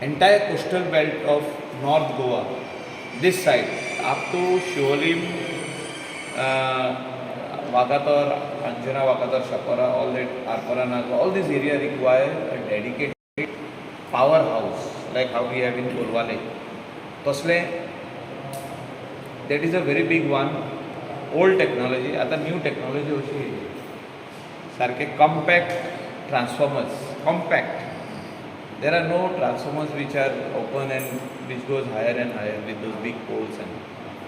entire coastal belt of North Goa, this side, up to Sholim, Vagator, Anjuna, Vagator, Shapara, all that, Arpara, Naga, all this area require a dedicated powerhouse, like how we have in Kolwale. Tosle, that is a very big one. Old technology, आता new technology अशी सारखे compact transformers, compact. There are no transformers which are open and which goes higher and higher with those big poles and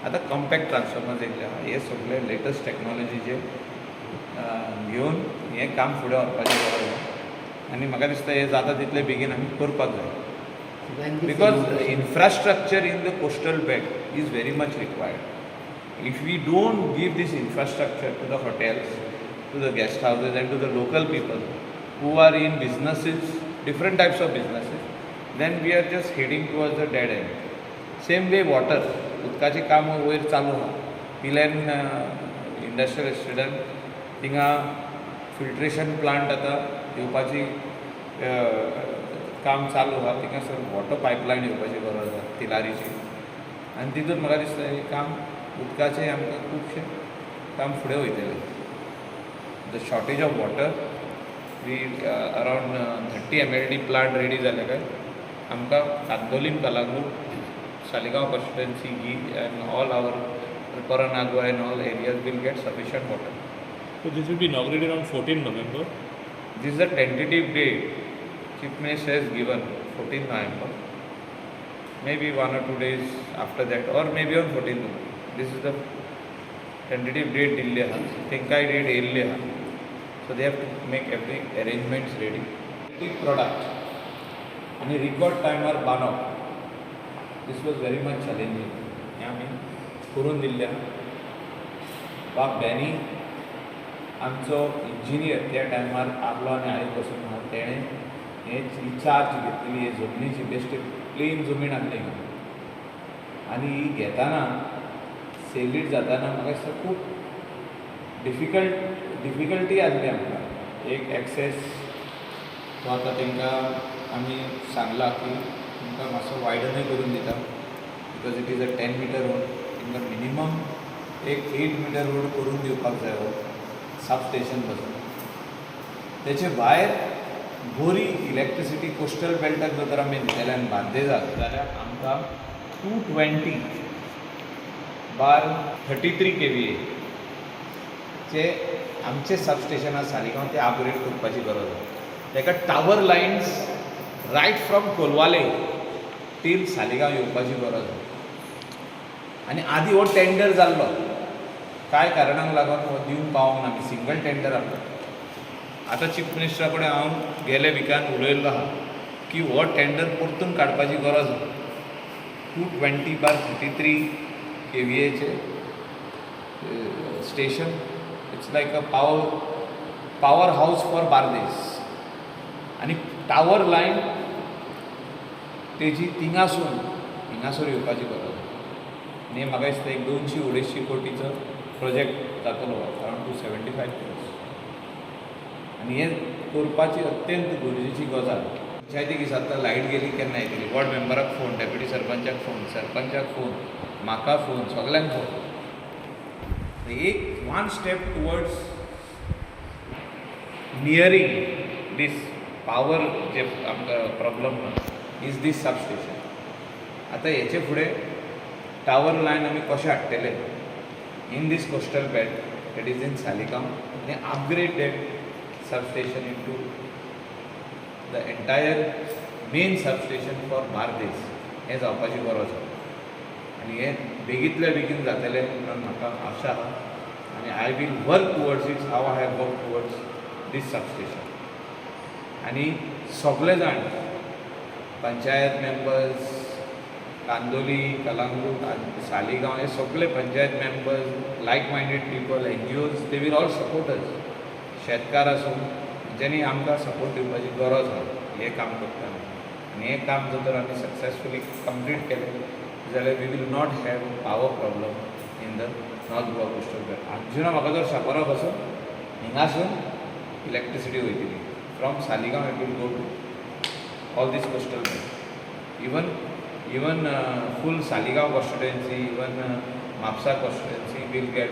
आता compact transformers येयले हे सगळे latest technology जे घेवन हे काम फुडें व्हरपाचें गरज आसा आनी म्हाका दिसता हे जाता तितले बेगीन आमी करपाक जाय because infrastructure in the coastal belt is very much required. If we don't give this infrastructure to the hotels, to the guest houses and to the local people who are in businesses, different types of businesses, then we are just heading towards a dead end. Same way water, उदकाची काम वयर चालू आहा. पिल्यान industrial एस्टेटान थिंगा filtration plant आतां येवपाची काम चालू आहा. थिंगा सर वॉटर पायपलायन येवपाची गरज आसा तिलारीची आनी तितून म्हाका दिसता हें काम उदकाचें आमकां खुबशें काम फुडें वयतलें. The shortage of water we around 30 MLD plant ready जाले काय आमकां कांदोलीम कलांगूट सालिगांव कॉन्स्टिट्युएंसी गी and all our Paranagua and all areas will get sufficient water. So this will be inaugurated on 14 November. This is a tentative date. Chief Minister has given 14 November. Maybe 1 or 2 days after that, or maybe on 14 November. This is the tentative date Delhi आहा. तेंकाय date येयल्ली आहा. So they have to make every arrangements ready. Big product. आणि record timer बांदप. This was very much challenging. हे आमी करून दिल्ले आहा. बाब बॅनी आमचो इंजिनियर त्या टायमार आसलो आनी आयज पासून आहा तेणें हेची चार्ज घेतली हे जमनीची बेश्टी प्लेन जमीन आहली आनी ही घेताना सेलीट जाताना म्हाका दिसता खूब डिफिकल्टी आसली आमकां. एक एक्सेस तो आतां तेंकां आमी सांगलां की तुमकां मातसो वायडनूय करून दिता because it is a 10 metre road. तेंकां मिनिमम एक 8 मीटर रोड करून दिवपाक जाय हो सब स्टेशन पासून. तेचे भायर बोरी इलेक्ट्रिसिटी कोस्टल बेल्टाक जर आमी दितल्यान बांदे जात जाल्यार आमकां 220/33 kVA चे आमचे सबस्टेशन आसा सालिगांव ते अपग्रेड करपाची गरज आसा. ताका tower lines right from Colvale till Saligao येवपाची गरज आसा. आनी आदी हो टेंडर जाल्लो कांय कारणांक लागून हो दिवंक पावोंक ना. आमी सिंगल टेंडर आसलो. आतां चीफ मिनिस्टरा कडेन हांव गेले विकान उलयल्लो आहा की हो टेंडर परतून काडपाची गरज आसा. 220/33 kVA चे station it's like a power हावस फॉर बार्देस आनी टावर लायन तेजी हिंगासून येवपाची गरज आसा. आनी म्हाका दिसता एक 200-250 कोटीचो प्रोजेक्ट जातलो अरावंड 275 crores. आनी हे करपाची अत्यंत गरजेची गजाल. पंचायतीक दिसता लायट गेली केन्ना येतली. वॉर्ड मेंबराक फोन, डेप्युटी सरपंचाक फोन, सरपंचाक फोन, म्हाका फोन, सगल्यांक फोन. एक one step towards nearing this power जे आमकां प्रॉब्लम इज दीस सबस्टेशन. आतां हेचे फुडें टावर लायन आमी कशें हाडटले in this coastal belt that is in Saligao आनी upgrade that substation into the entire main substation for Bardez हें जावपाची गरज आसा. आनी हें बेगींतल्या बेगीन जातलें म्हणून म्हाका आशा आसा. आनी I will work towards it how I have work towards this substation. आनी सगळे जाण पंचायत मेंबर्स कांदोली, कलांगूट, सालिगांव हे सगळे panchayat members, like minded people, NGOs, they will all support us. शेतकार आसूं जेणी आमकां सपोर्ट दिवपाची गरज आसा हें काम करतना. आनी हें काम जर आमी सक्सेसफुली कंप्लीट केलें जाल्यार we will not have power problem in the north Goa coastal belt. Anjuna म्हाका जर शापोरा पासून हिंगासून इलेक्ट्रिसिटी वयतली from Saligao it will go to all these coastal belt. Even full Saligao constituency, even Mapusa constituency will get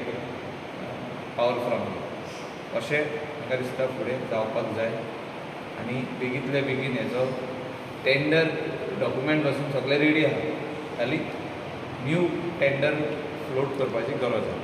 power from you. अशें म्हाका दिसता फुडें जावपाक जाय आनी बेगींतले बेगीन हेजो टेंडर डॉक्युमेंट पासून सगळें रेडी आहा, खाली न्यू टेंडर फ्लोट करपाची गरज आहा.